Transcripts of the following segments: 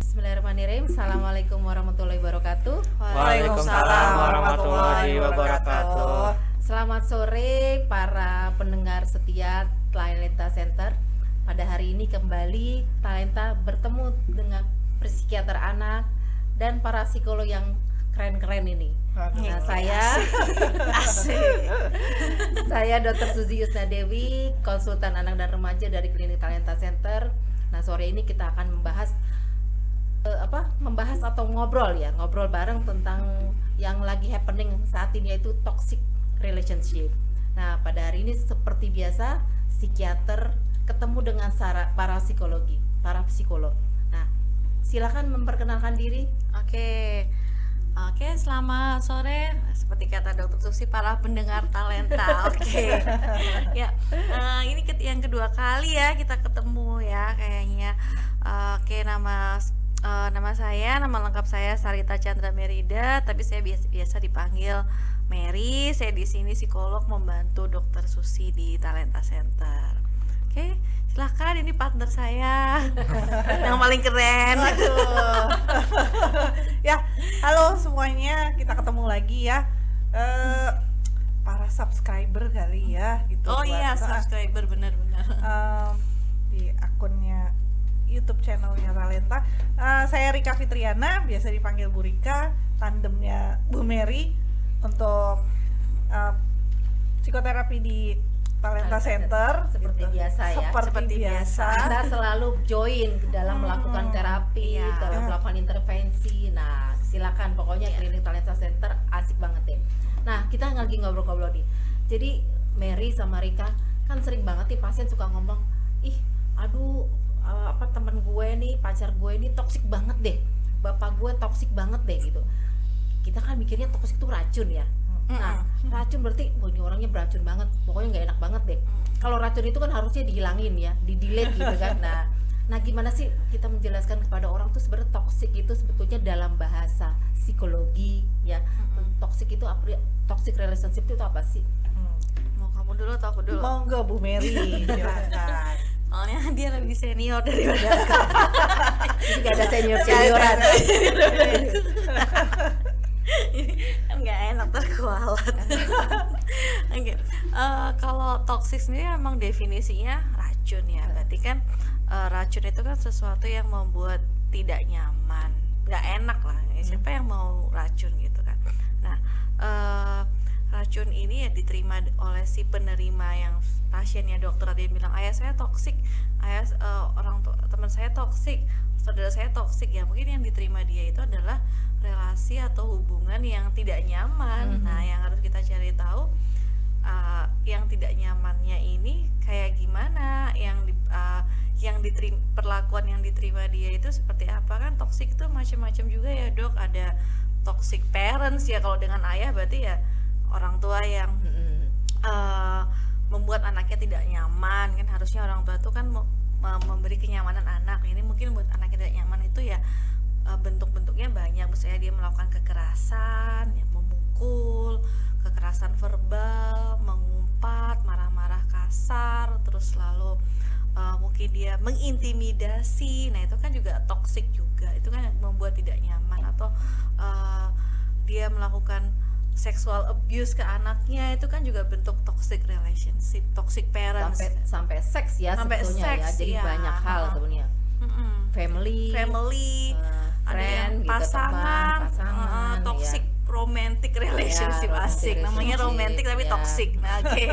Bismillahirrahmanirrahim. Assalamualaikum warahmatullahi wabarakatuh. Waalaikumsalam warahmatullahi wabarakatuh. Selamat sore para pendengar setia Talenta Center. Pada hari ini kembali Talenta bertemu dengan psikiater anak dan para psikolog yang keren-keren ini. Nah, saya Dr. Suzy Yusna Dewi, konsultan anak dan remaja dari Klinik Talenta Center. Nah, sore ini kita akan membahas atau ngobrol bareng tentang yang lagi happening saat ini, yaitu toxic relationship. Nah, pada hari ini seperti biasa psikiater ketemu dengan para psikolog. Nah, silakan memperkenalkan diri. Oke, selamat sore. Seperti kata Dr. Susi, para pendengar Talenta. Ya, ini yang kedua kali ya kita ketemu ya kayaknya. Nama lengkap saya Sarita Chandra Merida, tapi saya biasa dipanggil Mary. Saya di sini psikolog membantu Dr. Susi di Talenta Center. Oke, silahkan, ini partner saya yang paling keren. Ya, halo semuanya, kita ketemu lagi ya. Para subscriber kali ya gitu. Oh iya, subscriber benar-benar. Di akunnya YouTube channelnya Talenta. Saya Rika Fitriana, biasa dipanggil Bu Rika, tandemnya Bu Mary untuk psikoterapi di Talenta Center. Seperti gitu. biasa ya. Seperti biasa. Kita selalu join dalam melakukan terapi, Iya. dalam melakukan intervensi. Nah, silakan, pokoknya Klinik Talenta Center asik banget ya. Nah, kita lagi ngobrol-ngobrol nih. Jadi Mary sama Rika kan sering banget nih pasien suka ngomong, temen gue nih, pacar gue nih toksik banget deh, bapak gue toksik banget deh gitu. Kita kan mikirnya toksik itu racun ya. Nah, racun berarti ini orangnya beracun banget, pokoknya nggak enak banget deh. Kalau racun itu kan harusnya dihilangin ya, di-delete gitu kan. Nah, gimana sih kita menjelaskan kepada orang tuh sebenarnya toksik itu sebetulnya dalam bahasa psikologi ya. Toksik itu apa? Toxic relationship itu apa sih? Mau kamu dulu atau aku dulu? Monggo Bu Mary, silakan. Soalnya dia lebih senior daripada aku. Jadi gak ada senioran. Kan nggak enak terkualat. Oke, kalau toxic sendiri memang definisinya racun ya. Berarti kan racun itu kan sesuatu yang membuat tidak nyaman, nggak enak lah. Siapa yang mau racun gitu kan? Nah, racun ini ya diterima oleh si penerima yang pasiennya. Dokter ada yang bilang ayah saya toksik, teman saya toksik, saudara saya toksik, ya mungkin yang diterima dia itu adalah relasi atau hubungan yang tidak nyaman. Nah, yang harus kita cari tahu yang tidak nyamannya ini kayak gimana, perlakuan yang diterima dia itu seperti apa. Kan toksik itu macam-macam juga ya Dok. Ada toxic parents ya, kalau dengan ayah berarti ya orang tua yang membuat anaknya tidak nyaman. Kan harusnya orang tua itu kan memberi kenyamanan anak. Ini mungkin buat anaknya tidak nyaman itu ya bentuk-bentuknya banyak. Misalnya dia melakukan kekerasan, ya, memukul, kekerasan verbal, mengumpat, marah-marah kasar, terus lalu mungkin dia mengintimidasi. Nah, itu kan juga toksik juga. Itu kan membuat tidak nyaman. Atau dia melakukan sexual abuse ke anaknya, itu kan juga bentuk toxic relationship, toxic parents. Sampai seks ya Sampai sebetulnya seks, ya. Jadi ya. banyak hal sebenarnya. Family, ada yang gitu, pasangan, toxic romantic relationship, Ya, asik, romantic namanya relationship, romantic tapi ya. toxic. Nah, oke.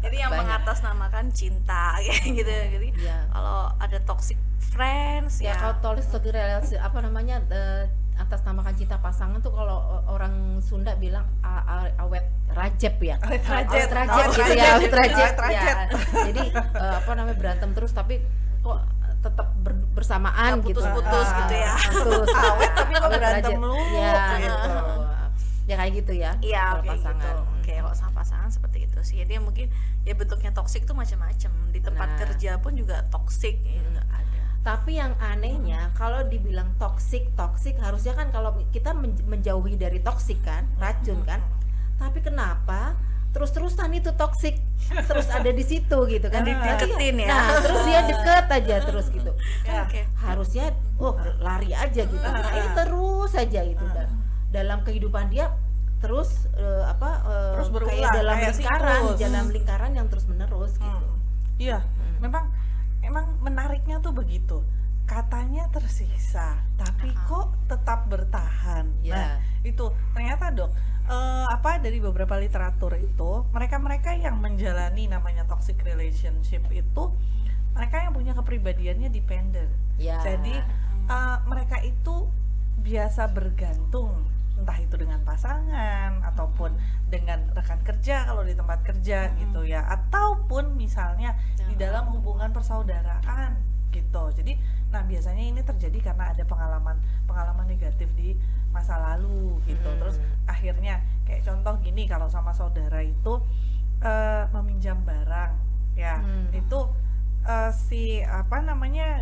Jadi yang Banyak. mengatasnamakan cinta kayak gitu. Jadi Ya. kalau ada toxic friends Ya, kalau tulis lagi relasi atas namakan cinta pasangan tuh, kalau orang Sunda bilang awet rajep ya. Awet Awet rajep. rajep Awet gitu rajep. ya, awet rajep. Awet rajep. Ya. Jadi berantem terus tapi kok tetap bersamaan Nggak gitu. putus-putus gitu ya. Putus. Awet tapi kok Awet berantem rajep. mulu, Ya, gitu. Ya kayak gitu ya. Iya, kalau kayak pasangan. gitu. Oke, kalau sama pasangan seperti itu sih. Jadi mungkin ya bentuknya toksik tuh macam-macam. Di tempat Nah. kerja pun juga toksik ya, nggak ada. Tapi yang anehnya kalau dibilang toksik harusnya kan kalau kita menjauhi dari toksik kan, racun kan. Tapi kenapa terus-terusan itu toksik terus ada di situ gitu kan. Dideketin ya. Nah, terus dia deket aja terus gitu. Ya. Oke. Harusnya lari aja gitu. Nah, ini terus aja gitu. Dalam kehidupan dia terus Terus berulang, kayak dalam kayak lingkaran, siklus. dalam lingkaran yang terus menerus gitu. Iya, memang menariknya tuh begitu. Katanya tersiksa, tapi kok tetap bertahan. Ya. Nah, itu ternyata Dok, dari beberapa literatur itu, mereka yang menjalani namanya toxic relationship itu, mereka yang punya kepribadiannya dependent. Ya. Jadi mereka itu biasa bergantung, entah itu dengan pasangan ataupun dengan rekan kerja kalau di tempat kerja gitu ya, ataupun misalnya di dalam hubungan persaudaraan gitu. Jadi biasanya ini terjadi karena ada pengalaman negatif di masa lalu gitu. Terus akhirnya kayak contoh gini, kalau sama saudara itu meminjam barang ya, itu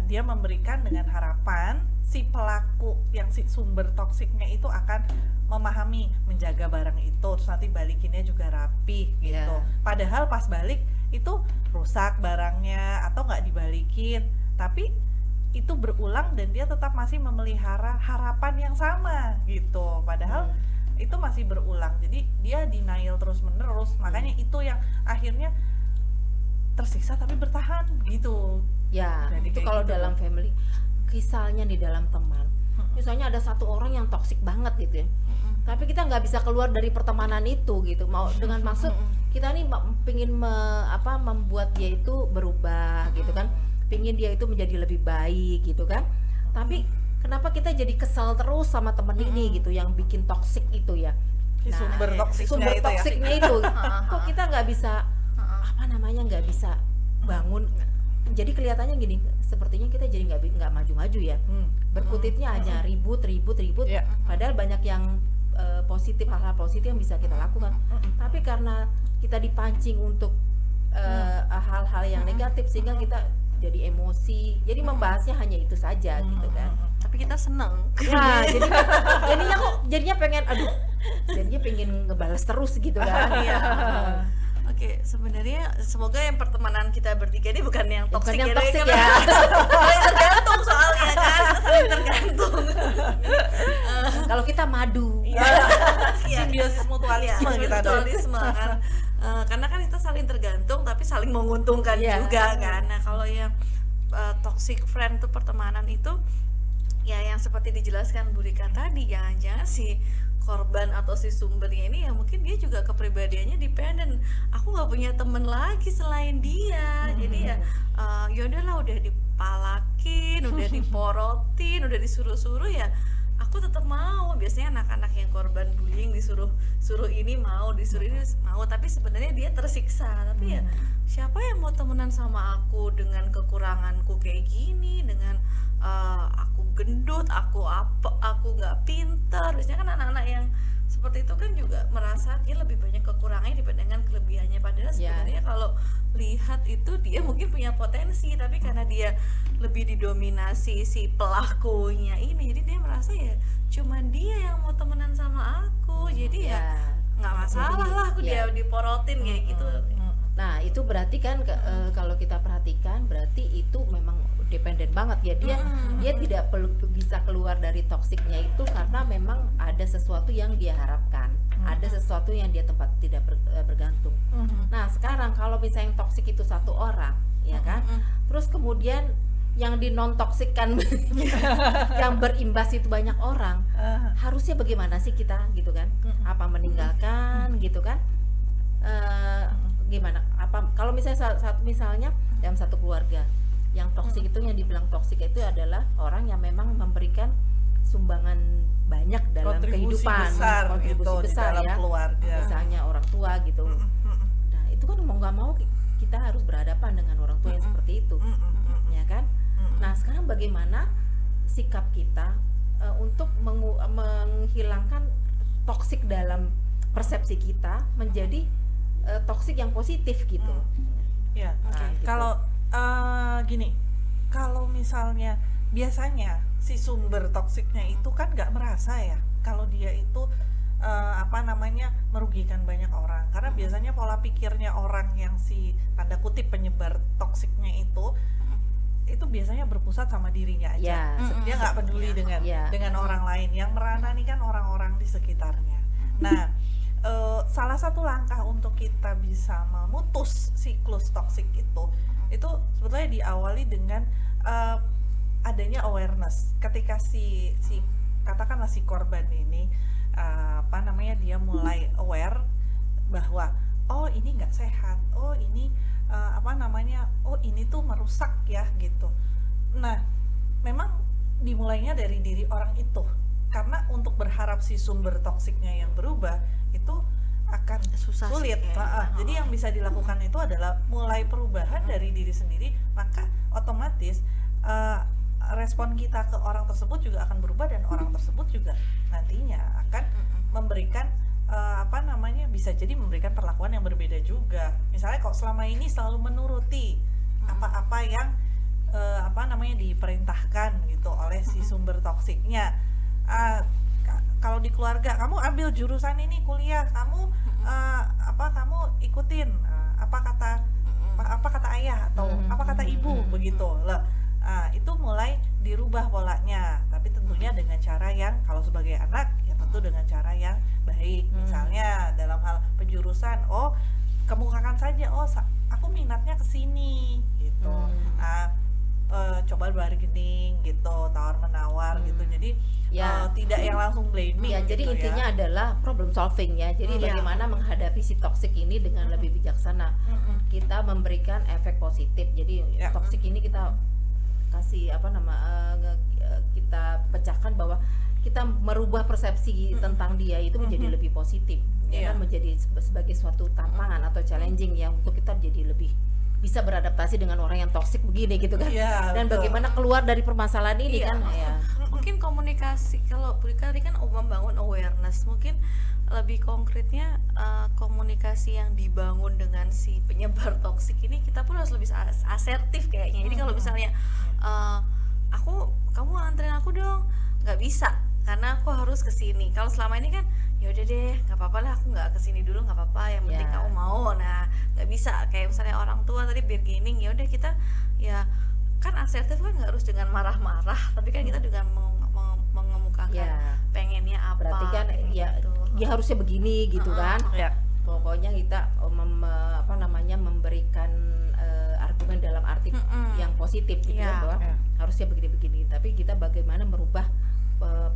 dia memberikan dengan harapan si pelaku yang si sumber toksiknya itu akan memahami, menjaga barang itu, terus nanti balikinnya juga rapi gitu. Padahal pas balik itu rusak barangnya atau nggak dibalikin, tapi itu berulang dan dia tetap masih memelihara harapan yang sama gitu. Padahal itu masih berulang, jadi dia denial terus menerus. Makanya itu yang akhirnya tersiksa tapi bertahan gitu. Ya, Jadi itu kayak kalau gitu, dalam family, misalnya di dalam teman, misalnya ada satu orang yang toksik banget gitu ya, tapi kita nggak bisa keluar dari pertemanan itu gitu, mau dengan maksud kita nih pingin membuat dia itu berubah gitu kan, pingin dia itu menjadi lebih baik gitu kan, tapi kenapa kita jadi kesal terus sama temen ini gitu, yang bikin toksik itu ya, sumber toksiknya itu, kok kita nggak bisa nggak bisa bangun. Jadi kelihatannya gini, sepertinya kita jadi nggak maju-maju ya, berkutitnya hanya ribut, padahal banyak yang positif, hal-hal positif yang bisa kita lakukan, tapi karena kita dipancing untuk hal-hal yang negatif sehingga kita jadi emosi, jadi membahasnya hanya itu saja gitu kan. Tapi kita seneng. Nah, jadinya pengen ngebales terus gitu kan. Iya. Oke, sebenarnya semoga yang pertemanan kita bertiga ini bukan yang toksik Bukan yang ya, toksik karena ya. saling tergantung soalnya kan, kita saling tergantung. Kalau kita madu. Iya. Simbiosis mutualisme kita Dok. Mutualisme kan. Karena kan kita saling tergantung tapi saling menguntungkan juga kan. Nah, kalau yang toxic friend tuh pertemanan itu ya yang seperti dijelaskan Bu Rika tadi, jangan-jangan si korban atau si sumbernya ini ya mungkin dia juga kepribadiannya dependent. Aku nggak punya temen lagi selain dia, jadi ya udahlah, udah dipalakin, udah diporotin, udah disuruh-suruh ya aku tetap mau. Biasanya anak-anak yang korban bullying disuruh ini mau, disuruh ini mau, tapi sebenarnya dia tersiksa. Tapi ya siapa yang mau temenan sama aku dengan kekuranganku kayak gini, dengan aku gendut, aku nggak pintar. Biasanya kan anak-anak yang seperti itu kan juga merasa dia lebih banyak kekurangannya dibandingkan kelebihannya, padahal sebenarnya kalau lihat itu dia mungkin punya potensi, tapi karena dia lebih didominasi si pelakunya ini, jadi dia merasa ya cuman dia yang mau temenan sama aku, jadi ya nggak masalah lah aku dia diporotin kayak gitu. Nah, itu berarti kan kalau kita perhatikan berarti itu memang dependen banget ya, dia tidak bisa keluar dari toksiknya itu karena memang ada sesuatu yang dia harapkan, ada sesuatu yang dia tidak bergantung. Nah, sekarang kalau misalnya yang toksik itu satu orang ya kan, terus kemudian yang di non toksikkan yang berimbas itu banyak orang, harusnya bagaimana sih kita gitu kan, apa meninggalkan gitu kan, gimana, apa kalau misalnya misalnya dalam satu keluarga yang toksik itu, yang dibilang toksik itu adalah orang yang memang memberikan sumbangan banyak dalam kontribusi kehidupan, besar kontribusi gitu besar di dalam ya, keluarga. misalnya orang tua gitu. Nah, itu kan mau nggak mau kita harus berhadapan dengan orang tua yang seperti itu, ya kan. Nah, sekarang bagaimana sikap kita untuk menghilangkan toksik dalam persepsi kita menjadi toksik yang positif gitu. Ya, Gitu. kalau gini, kalau misalnya biasanya si sumber toksiknya itu kan nggak merasa ya kalau dia itu apa namanya merugikan banyak orang, karena biasanya pola pikirnya orang yang si tanda kutip penyebar toksiknya itu biasanya berpusat sama dirinya aja. Ya, Dia nggak peduli dengan orang lain, yang merana nih kan orang-orang di sekitarnya. Nah, salah satu langkah untuk kita bisa memutus siklus toksik itu sebetulnya diawali dengan adanya awareness. Ketika si katakanlah si korban ini apa namanya, dia mulai aware bahwa oh ini nggak sehat, oh ini apa namanya, oh ini tuh merusak ya gitu. Nah, memang dimulainya dari diri orang itu, karena untuk berharap si sumber toksiknya yang berubah itu akan Susah sih sulit. kayaknya. Jadi yang bisa dilakukan itu adalah mulai perubahan dari diri sendiri, maka otomatis respon kita ke orang tersebut juga akan berubah, dan orang tersebut juga nantinya akan memberikan apa namanya, bisa jadi memberikan perlakuan yang berbeda juga. Misalnya kalau selama ini selalu menuruti apa-apa yang apa namanya diperintahkan gitu oleh si sumber toksiknya, kalau di keluarga kamu ambil jurusan ini kuliah, kamu kamu ikutin apa kata ayah atau apa kata ibu begitu loh. Itu mulai dirubah polanya, tapi tentunya dengan cara yang, kalau sebagai anak ya tentu dengan cara yang baik. Misalnya dalam hal penjurusan, oh kemukakan saja, oh aku minatnya ke sini gitu. Coba bargaining gitu, tawar menawar gitu. Jadi tidak yang langsung blaming. Ya, jadi gitu intinya adalah problem solving ya. Jadi bagaimana menghadapi si toksik ini dengan lebih bijaksana. Kita memberikan efek positif. Jadi toksik ini kita kasih kita pecahkan bahwa kita merubah persepsi tentang dia itu menjadi lebih positif, ya kan, menjadi sebagai suatu tantangan atau challenging ya untuk kita jadi lebih bisa beradaptasi dengan orang yang toksik begini gitu kan. Dan betul. bagaimana keluar dari permasalahan ini kan ya. Mungkin komunikasi, kalau tadi kan membangun awareness, mungkin lebih konkretnya komunikasi yang dibangun dengan si penyebar toksik ini kita pun harus lebih asertif kayaknya. Jadi kalau misalnya kamu anterin aku dong, nggak bisa karena aku harus kesini. Kalau selama ini kan ya udah deh, nggak apa-apa lah, aku nggak kesini dulu, nggak apa-apa, yang penting kamu mau. Nah, nggak bisa kayak misalnya orang tua tadi bargaining, ya udah kita ya kan asertif kan nggak harus dengan marah-marah, tapi kan kita dengan mengemukakan pengennya apa. Berarti kan gitu. ya harusnya begini gitu kan. Pokoknya kita memberikan argumen dalam arti yang positif gitu ya, bahwa harusnya begini-begini, tapi kita bagaimana merubah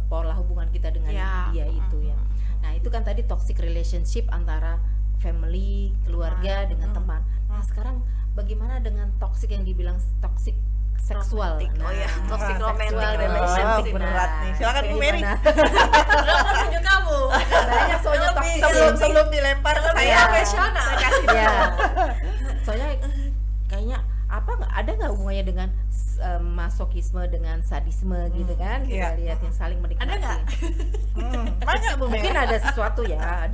pola hubungan kita dengan dia itu ya. Nah, itu kan tadi toxic relationship antara family, keluarga dengan teman. Nah, sekarang bagaimana dengan toxic yang dibilang toxic seksual? Toxic romantic relationship. Berat nih. Silakan Bu Mary. Tunjuk kamu. Banyak soalnya toxic Sebelum dilempar ke saya. Profesional. ya. Soalnya kayaknya ada nggak hubungannya dengan masokisme dengan sadisme gitu kan? Kita lihat yang saling menikmati. Ada nggak? Banyak Bu Mary. Mungkin ada sesuatu ya,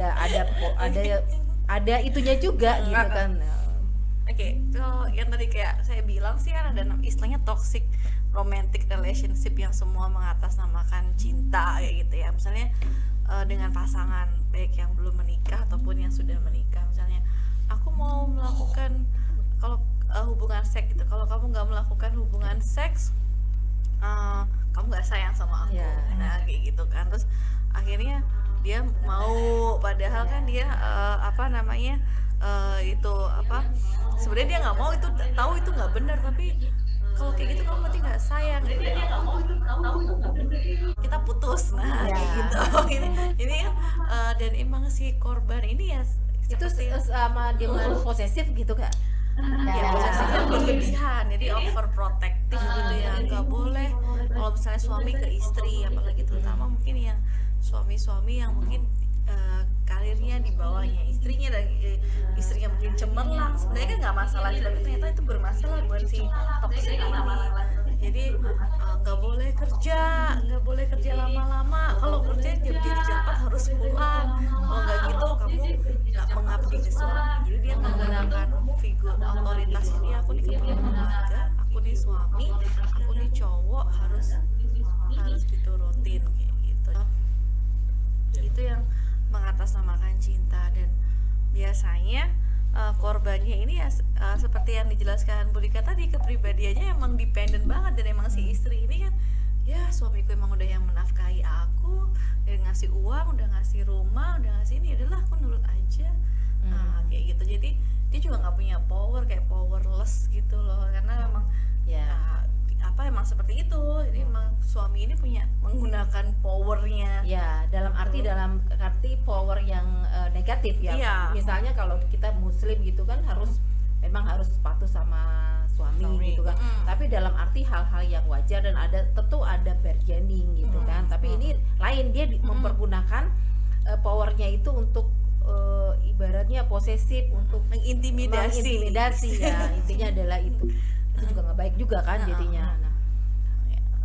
ada itunya juga gitu kan. Oke, kalau yang tadi kayak saya bilang sih kan ada istilahnya toxic romantic relationship yang semua mengatasnamakan cinta kayak gitu ya. Misalnya dengan pasangan baik yang belum menikah ataupun yang sudah menikah. Misalnya aku mau melakukan hubungan seks gitu. Kalau kamu nggak melakukan hubungan seks, kamu nggak sayang sama aku. Nah kayak gitu kan. Terus akhirnya dia mau, padahal kan dia sebenarnya dia nggak mau, itu tahu itu nggak benar, tapi kalau kayak gitu kamu berarti nggak sayang gitu. Kita putus, nah kayak gitu. ini kan dan emang si korban ini ya Itu sama dengan posesif gitu Kak? posesifnya berlebihan, jadi overprotective gitu ya. Nggak boleh kalau misalnya suami ke istri, apalagi terutama mungkin yang suami-suami yang mungkin karirnya di bawahnya istrinya, dan istrinya mungkin cemerlang, sebenarnya kan nggak masalah, tapi ternyata itu bermasalah buat si toxic ini. Jadi nggak boleh kerja lama-lama. Kalau kerja jam 4 harus pulang. Kalau nggak gitu kamu nggak mengabdi ke suami. Jadi dia menggunakan figur otoritas ini, aku nih kepala keluarga, aku nih suami, aku nih cowok, harus diturutin kayak gitu. Itu yang biasanya korbannya ini ya seperti yang dijelaskan Bu Rika tadi, kepribadiannya emang dependent banget, dan emang si istri ini kan ya suamiku emang udah yang menafkahi aku, udah ngasih uang, udah ngasih rumah, udah ngasih ini, udahlah aku nurut aja. Nah, kayak gitu. Jadi dia juga nggak punya power, kayak powerless gitu loh, karena memang Ya. emang seperti itu. Jadi emang suami ini punya menggunakan powernya. Ya, dalam arti power yang negatif ya. Iya. Misalnya kalau kita muslim gitu kan memang harus patuh sama suami gitu kan. Tapi dalam arti hal-hal yang wajar dan tentu ada bargaining gitu kan. Tapi ini lain, dia mempergunakan powernya itu untuk ibaratnya posesif, untuk mengintimidasi. ya. Intinya adalah itu juga nggak baik juga kan jadinya. Nah,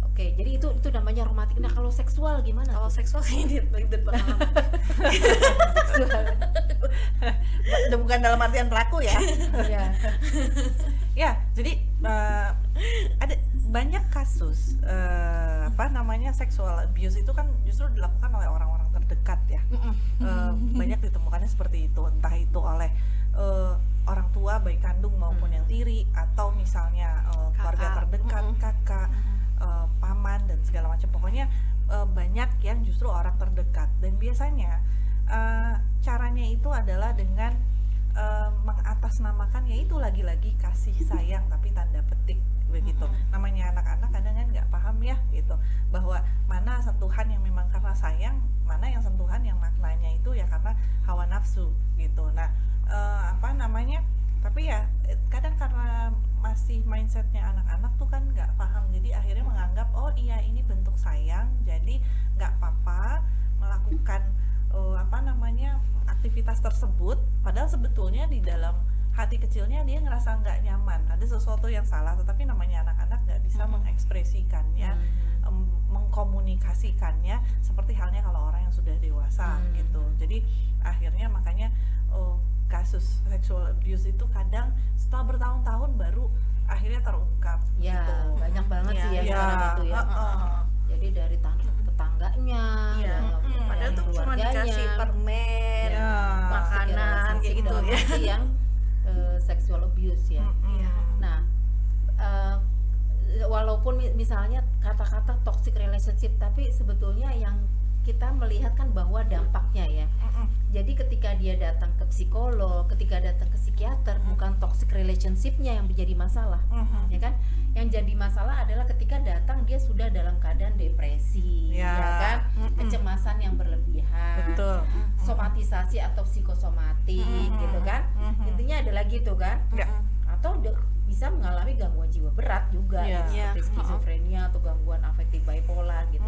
oke, jadi itu namanya romantik. Nah, kalau seksual gimana? Kalau seksual ini dari pengalaman. Seksual. Bukan dalam artian pelaku ya. Ya. Ya, jadi ada banyak kasus sexual abuse itu kan justru dilakukan oleh orang-orang terdekat ya. Banyak ditemukannya seperti itu, entah itu oleh orang tua baik kandung maupun yang tiri, atau misalnya keluarga terdekat, kakak, paman dan segala macam. Pokoknya banyak yang justru orang terdekat, dan biasanya caranya itu adalah dengan mengatasnamakan, yaitu lagi-lagi kasih sayang tapi tanda petik begitu. Namanya anak-anak kadang kan nggak paham ya gitu, bahwa mana sentuhan yang memang karena sayang, mana yang sentuhan yang maknanya itu ya karena hawa nafsu gitu. Nah tapi ya kadang karena masih mindsetnya anak-anak tuh kan nggak paham, jadi akhirnya menganggap oh iya ini bentuk sayang, jadi nggak apa-apa melakukan aktivitas tersebut, padahal sebetulnya di dalam hati kecilnya dia ngerasa nggak nyaman, ada sesuatu yang salah. Tetapi namanya anak-anak nggak bisa mengekspresikannya, mengkomunikasikannya seperti halnya kalau orang yang sudah dewasa gitu. Jadi akhirnya makanya kasus sexual abuse itu kadang setelah bertahun-tahun baru akhirnya terungkap. Ya, gitu. banyak banget sih ya sekarang itu ya. Jadi dari tetangganya, Iya. Padahal tuh cuma dikasih permen, Ya. makanan kayak gitu dalam ya. arti yang sexual abuse ya. Iya. Nah, walaupun misalnya kata-kata toxic relationship, tapi sebetulnya yang kita melihat kan bahwa dampaknya ya. Jadi ketika dia datang ke psikolog, ketika datang ke psikiater, bukan toxic relationship-nya yang menjadi masalah, ya kan? Yang jadi masalah adalah ketika datang dia sudah dalam keadaan depresi, ya kan? Kecemasan yang berlebihan, Betul. somatisasi atau psikosomatik, gitu kan? Intinya adalah gitu kan? Ya. Atau bisa mengalami gangguan jiwa berat juga, Iya. gitu, seperti skizofrenia atau gangguan afektif bipolar gitu.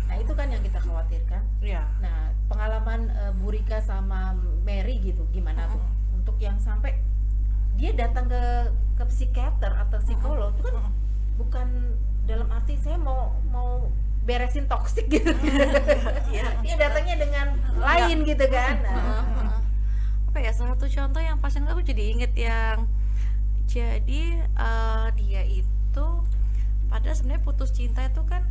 Nah itu kan yang kita khawatirkan. Iya. Nah pengalaman Bu Rika sama Mary gitu gimana tuh untuk yang sampai dia datang ke psikiater atau psikolog itu kan bukan dalam arti saya mau beresin toksik gitu. Dia datangnya dengan lain gitu kan. Nah, Apa ya, salah satu contoh yang pasien aku jadi inget yang jadi dia itu padahal sebenarnya putus cinta itu kan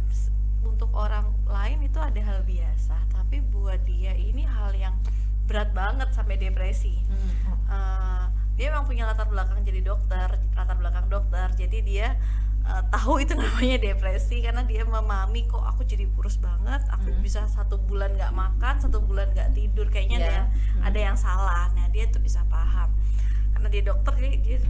untuk orang lain itu ada hal biasa, tapi buat dia ini hal yang berat banget sampai depresi. Dia memang punya latar belakang dokter, jadi dia tahu itu namanya depresi karena dia memahami kok aku jadi kurus banget, aku bisa 1 bulan nggak makan, 1 bulan nggak tidur, kayaknya ada yang salah. Nah dia tuh bisa paham karena dia dokter,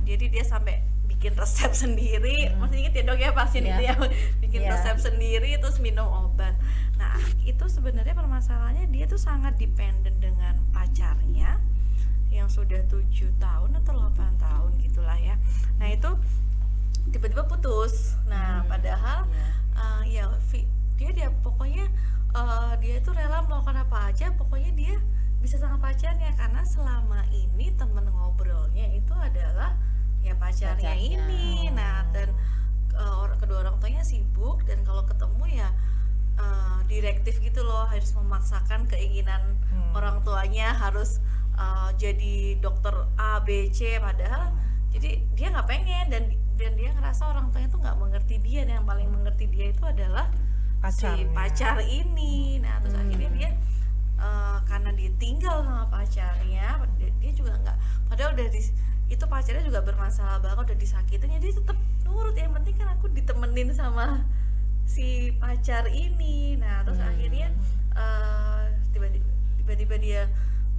jadi dia sampai bikin resep sendiri. Masih inget ya dok ya pasien itu ya, bikin resep sendiri terus minum obat. Nah itu sebenarnya permasalahannya dia tuh sangat dependent dengan pacarnya yang sudah 7 tahun atau 8 tahun gitulah ya. Nah itu tiba-tiba putus. Nah padahal dia pokoknya dia itu rela melakukan apa aja, pokoknya dia bisa sama pacarnya karena selama ini temen ngobrolnya itu adalah ya pacarnya ini. Nah dan kedua orang tuanya sibuk, dan kalau ketemu ya direktif gitu loh, harus memaksakan keinginan orang tuanya harus jadi dokter A, B, C, padahal jadi dia nggak pengen, dan dia ngerasa orang tuanya tuh nggak mengerti dia, dan yang paling mengerti dia itu adalah si pacar ini. Nah terus akhirnya dia karena dia tinggal sama pacarnya, dia juga pacarnya juga bermasalah banget, udah disakitin, jadi tetap nurut. Yang penting kan aku ditemenin sama si pacar ini. Nah terus akhirnya tiba-tiba dia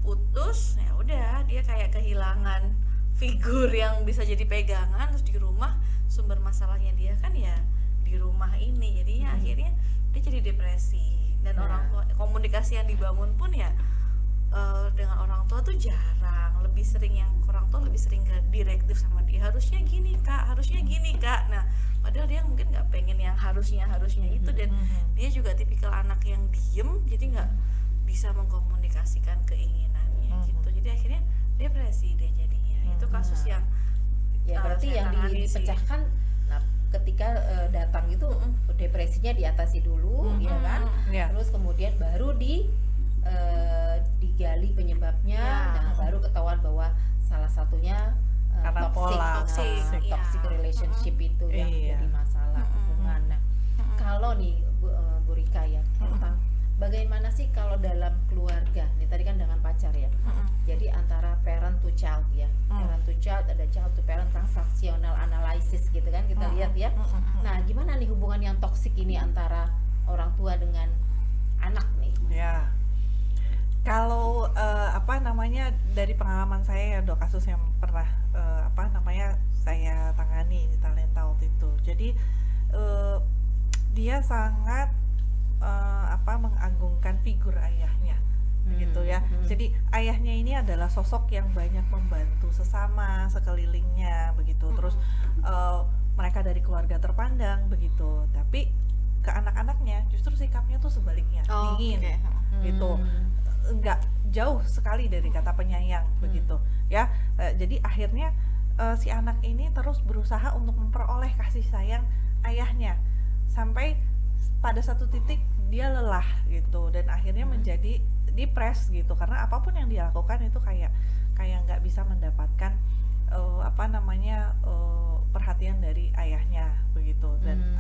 putus, ya udah dia kayak kehilangan figur yang bisa jadi pegangan. Terus di rumah sumber masalahnya dia kan ya di rumah ini, jadinya akhirnya dia jadi depresi. Dan orang tua, komunikasi yang dibangun pun ya dengan orang tua tuh jarang. Lebih sering yang orang tua lebih sering ke direktif sama dia, harusnya gini kak, harusnya gini kak. Nah padahal dia mungkin nggak pengen yang harusnya itu, dan dia juga tipikal anak yang diem, jadi nggak bisa mengkomunikasikan keinginannya gitu. Jadi akhirnya depresi dia jadinya. Itu kasus yang Ya berarti saya yang tangani sih. dipecahkan. Nah, ketika datang itu depresinya diatasi dulu, ya kan? Ya. Terus kemudian baru digali penyebabnya. Ya. Nah, baru ketahuan bahwa salah satunya Karena pola toxic. toxic Ya. relationship itu yang Iya. jadi masalah hubungan. Nah, kalau nih Bu Rika ya, tentang bagaimana sih kalau dalam keluarga, nih tadi kan dengan pacar ya, jadi antara parent to child ya, parent to child, ada child to parent, transaksional analysis gitu kan kita lihat ya. Nah gimana nih hubungan yang toksik ini antara orang tua dengan anak nih? Ya, kalau dari pengalaman saya ya Dok, kasus yang pernah saya tangani di Talenta waktu itu. Jadi dia sangat mengagungkan figur ayahnya, begitu ya. Jadi ayahnya ini adalah sosok yang banyak membantu sesama sekelilingnya, begitu. Terus mereka dari keluarga terpandang, begitu. Tapi ke anak-anaknya justru sikapnya tuh sebaliknya, dingin, gitu. Enggak jauh sekali dari kata penyayang, begitu ya. Jadi akhirnya si anak ini terus berusaha untuk memperoleh kasih sayang ayahnya, sampai pada satu titik dia lelah gitu, dan akhirnya menjadi depres gitu, karena apapun yang dia lakukan itu kayak nggak bisa mendapatkan perhatian dari ayahnya, begitu. Dan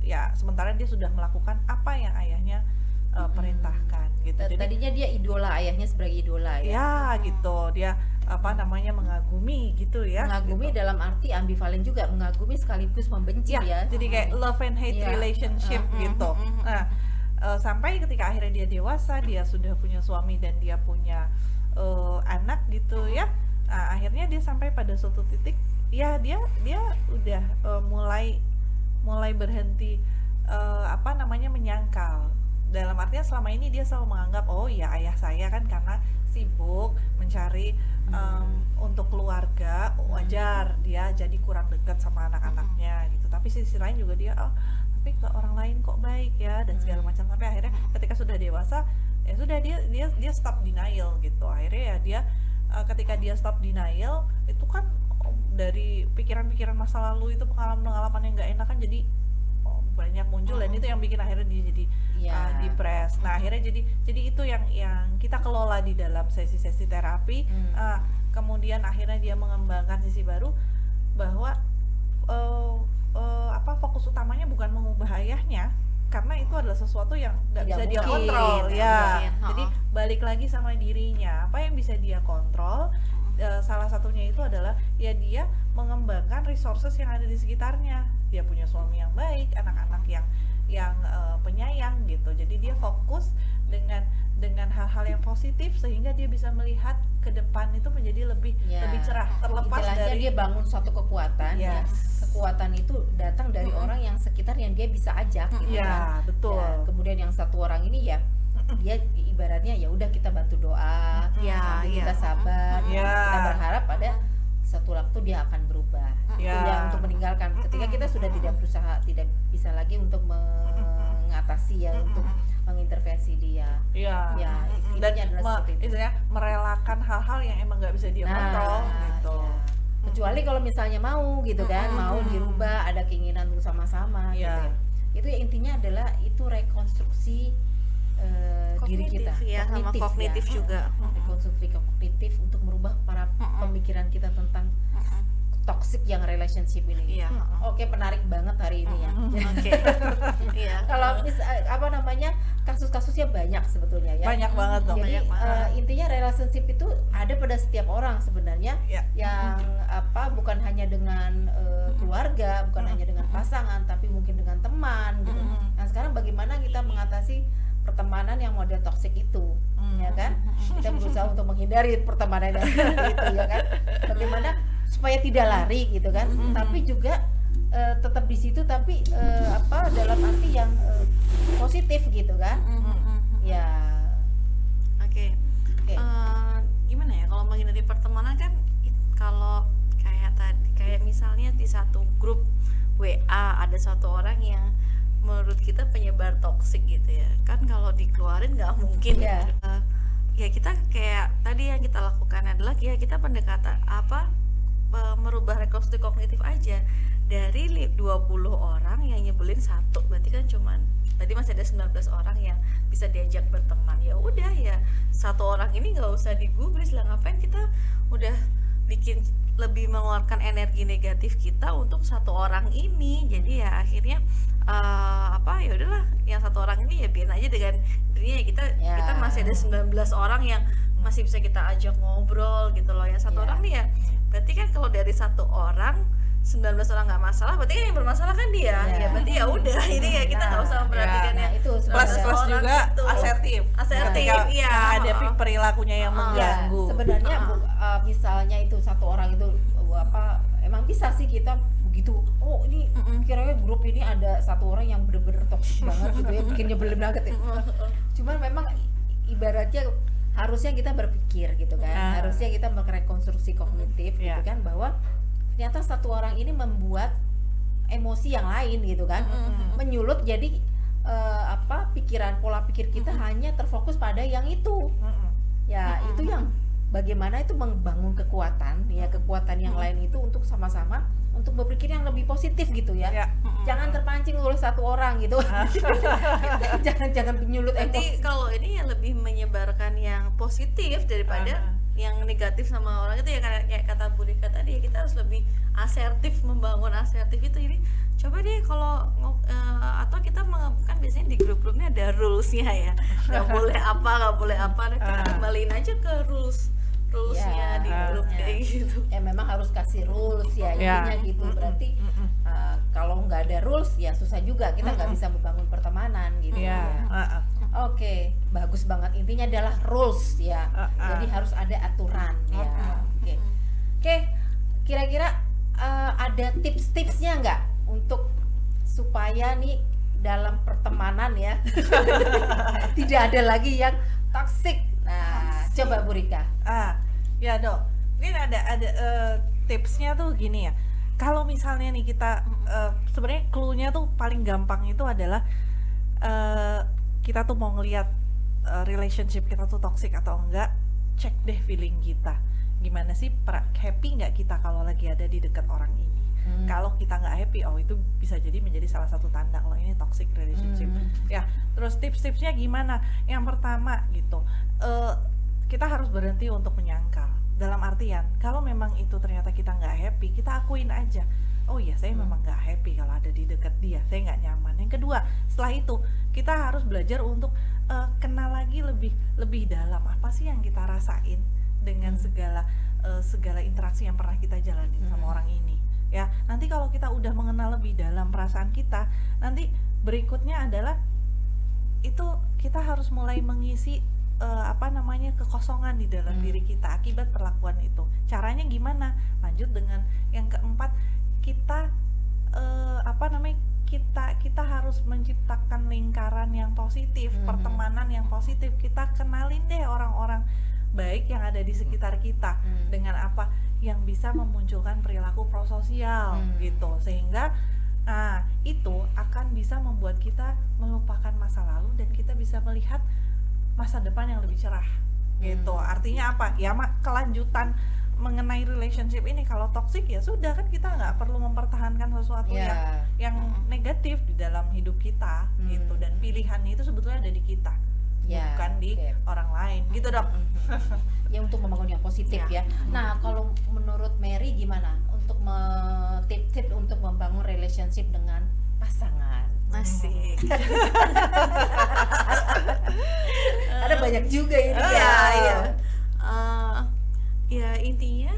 ya sementara dia sudah melakukan apa yang ayahnya perintahkan gitu. Jadi Tadinya dia idola, ayahnya sebagai idola ya. ya gitu, dia mengagumi gitu ya. Mengagumi gitu. dalam arti ambivalen juga, mengagumi sekaligus membenci Ya, ya. jadi kayak love and hate Iya. relationship gitu. Nah, sampai ketika akhirnya dia dewasa, dia sudah punya suami dan dia punya anak gitu ya. Nah, akhirnya dia sampai pada suatu titik, ya dia udah mulai berhenti menyangkal. Dalam artinya selama ini dia selalu menganggap, oh ya ayah saya kan karena sibuk mencari untuk keluarga, wajar dia jadi kurang dekat sama anak-anaknya gitu. Tapi sisi lain juga dia, tapi ke orang lain kok baik ya, dan segala macam. Sampai akhirnya ketika sudah dewasa, ya sudah dia stop denial gitu. Akhirnya ya dia ketika dia stop denial itu kan dari pikiran-pikiran masa lalu itu, pengalaman-pengalaman yang nggak enak kan jadi banyak muncul, dan itu yang bikin akhirnya dia jadi depres. Nah akhirnya jadi itu yang kita kelola di dalam sesi-sesi terapi. Kemudian akhirnya dia mengembangkan sisi baru bahwa fokus utamanya bukan mengubah ayahnya, karena itu adalah sesuatu yang nggak bisa dia mungkin, kontrol ya. mungkin. Jadi balik lagi sama dirinya, apa yang bisa dia kontrol. Salah satunya itu adalah ya dia mengembangkan resources yang ada di sekitarnya. Dia punya suami yang baik, anak-anak yang penyayang gitu. Jadi dia fokus dengan hal-hal yang positif, sehingga dia bisa melihat ke depan itu menjadi lebih cerah, terlepas Istilahnya dari dia bangun suatu kekuatan ya. Yes. Kekuatan itu datang dari orang yang sekitar yang dia bisa ajak gitu ya kan. betul. Ya, kemudian yang satu orang ini ya dia ibaratnya ya udah kita bantu doa, Ya, sambil ya. kita sabar, Ya. kita berharap pada satu waktu dia akan berubah. Ya. Itu yang untuk meninggalkan. Ketika kita sudah tidak berusaha, tidak bisa lagi untuk mengatasi ya, untuk mengintervensi dia. Ya. Ya, Dan intinya adalah seperti itu. istilahnya merelakan hal-hal yang emang nggak bisa dia kontrol gitu. ya. Kecuali kalau misalnya mau gitu kan, mau dirubah, ada keinginan bersama-sama gitu Iya. ya. Itu ya intinya adalah itu rekonstruksi diri kita, Kognitif ya, sama kognitif juga. rekonstruksi kognitif untuk merubah para pemikiran kita tentang toxic yang relationship ini. Iya. Oke, menarik banget hari ini ya. Oke. Iya. Kalau kasus-kasusnya banyak sebetulnya ya. Banyak banget dong. Jadi Banyak banget. intinya relationship itu ada pada setiap orang sebenarnya, Ya. yang bukan hanya dengan keluarga, bukan hanya dengan pasangan, tapi mungkin dengan teman gitu. Nah sekarang bagaimana kita mengatasi pertemanan yang model toksik itu, ya kan? Kita berusaha untuk menghindari pertemanan yang seperti itu, ya kan? Bagaimana supaya tidak lari gitu kan? Tapi juga tetap di situ, tapi dalam arti yang positif gitu kan? Ya. Oke. Oke. Gimana ya kalau menghindari pertemanan kan kalau kayak misalnya di satu grup WA ada satu orang yang menurut kita penyebar toksik gitu ya kan, kalau dikeluarin nggak mungkin. Iya. Ya kita kayak tadi yang kita lakukan adalah ya kita pendekatan merubah rekonstruksi kognitif aja dari 20 orang yang nyebelin satu, berarti kan cuman tadi masih ada 19 orang yang bisa diajak berteman. Ya udah ya satu orang ini nggak usah digubris lah, ngapain kita udah bikin lebih mengeluarkan energi negatif kita untuk satu orang ini. Jadi ya akhirnya ya udahlah yang satu orang ini ya biarin aja dengan dirinya, kita masih ada 19 orang yang masih bisa kita ajak ngobrol gitu loh. Yang satu orang nih ya berarti kan kalau dari satu orang 19 orang nggak masalah, berarti kan yang bermasalah kan dia. Ya berarti ya udah ini ya kita nggak usah memperhatikan nah, ya. itu Plus sebenarnya. juga gitu. asertif. Asertif, Ketika iya. menghadapi perilakunya yang Ya, mengganggu. sebenarnya misalnya itu satu orang itu emang bisa sih kita begitu, oh ini kira-kira grup ini ada satu orang yang bener-bener toksik banget gitu ya, bikin nyebelin banget ya. Cuman memang ibaratnya harusnya kita berpikir gitu kan, harusnya kita merekonstruksi kognitif gitu kan, bahwa ternyata satu orang ini membuat emosi yang lain gitu kan, menyulut jadi pikiran, pola pikir kita hanya terfokus pada yang itu. Ya itu yang bagaimana itu membangun kekuatan yang lain itu untuk sama-sama untuk berpikir yang lebih positif gitu ya. Jangan terpancing oleh satu orang gitu. jangan menyulut Nanti emosi. kalau ini ya lebih menyebarkan yang positif daripada yang negatif sama orang itu ya, kayak kata Bu Rika tadi ya, kita harus lebih asertif, membangun asertif itu. Jadi coba deh kalau atau kita kan biasanya di grup-grupnya ada rulesnya ya, nggak boleh apa, nah kita kembaliin aja ke rulesnya di grup kayak gitu. Ya memang harus kasih rules ya intinya gitu. Berarti kalau nggak ada rules ya susah juga, kita nggak bisa membangun pertemanan gitu ya. Oke, bagus banget. Intinya adalah rules ya. Jadi harus ada aturan ya. Oke, kira-kira ada tips-tipsnya nggak untuk supaya nih dalam pertemanan ya tidak ada lagi yang toxic. Nah, coba Bu Rika. Ya Dok, ini ada tipsnya tuh gini ya. Kalau misalnya nih kita sebenarnya clue-nya tuh paling gampang itu adalah kita tuh mau ngelihat relationship kita tuh toxic atau enggak, cek deh feeling kita. Gimana sih, happy nggak kita kalau lagi ada di dekat orang ini? Kalau kita nggak happy, itu bisa jadi menjadi salah satu tanda kalau ini toxic relationship. Ya, terus tips-tipsnya gimana? Yang pertama gitu, kita harus berhenti untuk menyangkal. Dalam artian, kalau memang itu ternyata kita nggak happy, kita akuin aja. Oh iya, saya memang nggak happy kalau ada di dekat dia, saya nggak nyaman. Yang kedua, setelah itu kita harus belajar untuk kenal lagi lebih dalam apa sih yang kita rasain dengan segala interaksi yang pernah kita jalanin sama orang ini. Ya, nanti kalau kita udah mengenal lebih dalam perasaan kita, nanti berikutnya adalah itu kita harus mulai mengisi kekosongan di dalam diri kita akibat perlakuan itu. Caranya gimana? Lanjut dengan yang keempat, kita kita harus menciptakan lingkaran yang positif, pertemanan yang positif. Kita kenalin deh orang-orang baik yang ada di sekitar kita dengan apa yang bisa memunculkan perilaku prososial gitu, sehingga itu akan bisa membuat kita melupakan masa lalu dan kita bisa melihat masa depan yang lebih cerah gitu. Artinya apa? Ya kelanjutan mengenai relationship ini, kalau toxic ya sudah kan, kita nggak perlu mempertahankan sesuatu yang negatif di dalam hidup kita gitu, dan pilihannya itu sebetulnya ada di kita, bukan di orang lain gitu Dok. Ya untuk membangun yang positif ya. Nah kalau menurut Mary gimana untuk tip-tip untuk membangun relationship dengan pasangan. Asik. Ada banyak juga ini Iya, ya. iya. Ya intinya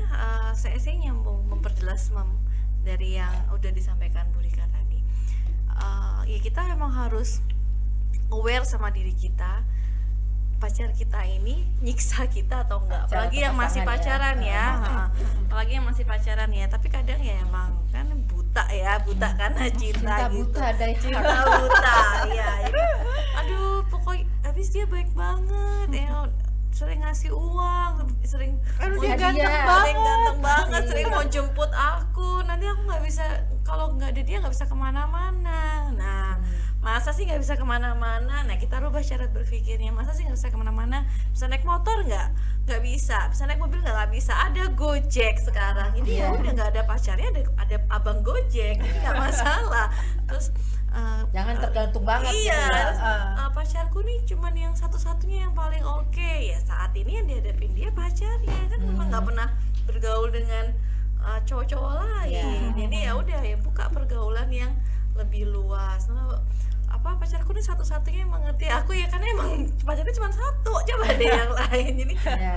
saya sih nyambung memperjelas dari yang udah disampaikan Bu Rika tadi. Ya kita memang harus aware sama diri kita, pacar kita ini nyiksa kita atau enggak, Pacar apalagi atau yang masih pasangan ya. pacaran ya, apalagi yang masih pacaran ya. Tapi kadang ya emang kan buta karena cinta Cinta gitu. buta, die hard. Cinta buta ya. Jadi, aduh pokoknya habis dia baik banget ya, sering ngasih uang, sering Aduh, dia sering ganteng ganteng banget, Iya. sering mau jemput aku. Nanti aku nggak bisa, kalau nggak ada dia nggak bisa kemana-mana. Nah, masa sih nggak bisa kemana-mana? Nah, kita rubah cara berpikirnya. Masa sih nggak bisa kemana-mana? Bisa naik motor nggak bisa. Bisa naik mobil nggak bisa. Ada Gojek sekarang. Ini ya udah nggak ada pacarnya, ada abang Gojek, jadi nggak masalah. Terus Jangan tergantung banget iya, gitu ya. pacarku nih cuman yang satu-satunya yang paling oke. Ya saat ini yang dihadapin dia pacarnya kan, memang nggak pernah bergaul dengan cowok-cowok lain. Jadi ya udah ya buka pergaulan yang lebih luas. Nah, pacarku nih satu-satunya yang mengerti aku ya, karena emang pacarnya cuma satu, coba deh yang lain. Jadi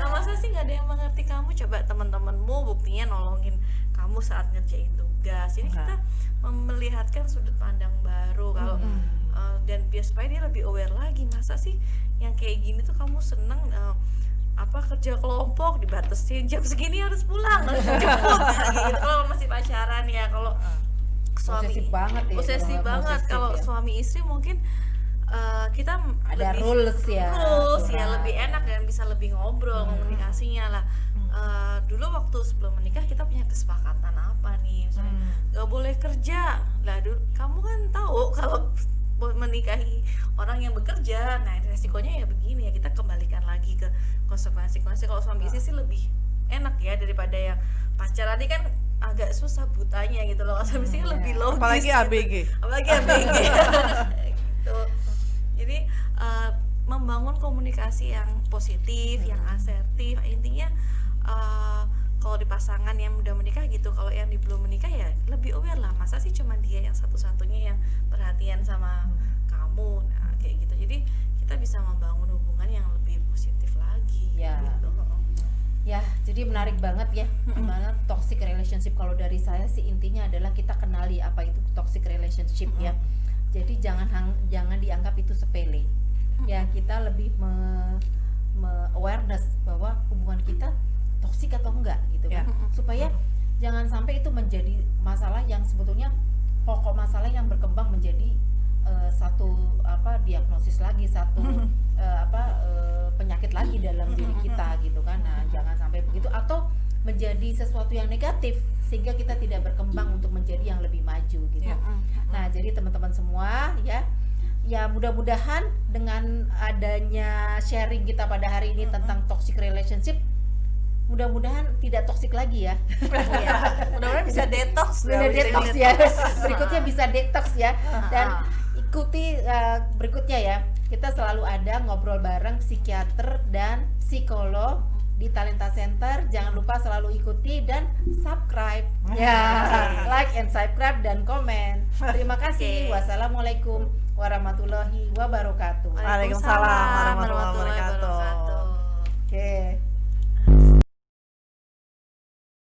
masa sih nggak ada yang mengerti kamu? Coba teman-temanmu buktinya nolongin kamu saat ngerjain tugas. Jadi kita melihatkan sudut pandang baru kalau dan biar supaya dia lebih aware lagi. Masa sih yang kayak gini tuh kamu seneng kerja kelompok dibatasin jam segini harus pulang, harus jemput gitu. Kalau masih pacaran ya, kalau suami Posesif banget ya, posesif kalau banget. posesif Kalau ya. suami istri mungkin kita Ada lebih rules ya, rules ya, aturan. lebih enak dan bisa lebih ngobrol komunikasinya lah. Dulu waktu sebelum menikah kita punya kesepakatan apa nih, misalnya nggak boleh kerja lah. Kamu kan tahu kalau menikahi orang yang bekerja, nah resikonya ya begini ya. Kita kembalikan lagi ke konsekuensi. Kalau suami istri sih lebih enak ya daripada yang pacaran. Ini kan agak susah butanya gitu loh. Kalau suami istri lebih logis Apalagi gitu. ABG. Apalagi ABG gitu. Jadi membangun komunikasi yang positif, yang asertif. Intinya kalau di pasangan yang udah menikah gitu, kalau yang belum menikah ya lebih aware lah. Masa sih cuma dia yang satu-satunya yang perhatian sama kamu, nah kayak gitu. Jadi kita bisa membangun hubungan yang lebih positif lagi Ya. gitu. Ya, jadi menarik banget ya, gimana toxic relationship. Kalau dari saya sih intinya adalah kita kenali apa itu toxic relationship ya. Jadi jangan dianggap itu sepele. Ya, kita lebih awareness bahwa hubungan kita toksik atau enggak gitu kan. Supaya jangan sampai itu menjadi masalah yang sebetulnya pokok masalah yang berkembang menjadi satu diagnosis lagi, satu penyakit lagi dalam diri kita gitu kan. Nah, jangan sampai begitu, atau menjadi sesuatu yang negatif sehingga kita tidak berkembang untuk menjadi yang lebih maju gitu. Nah, jadi teman-teman semua ya mudah-mudahan dengan adanya sharing kita pada hari ini tentang toxic relationship, mudah-mudahan tidak toksik lagi ya. Mudah-mudahan bisa detox. Bisa detox ya. Berikutnya bisa detox ya. Dan ikuti berikutnya ya. Kita selalu ada ngobrol bareng psikiater dan psikolog di Talenta Center. Jangan lupa selalu ikuti dan subscribe. Ya, like and subscribe dan komen. Terima kasih. Wassalamualaikum warahmatullahi wabarakatuh. Waalaikumsalam warahmatullahi wabarakatuh. wabarakatuh. Oke.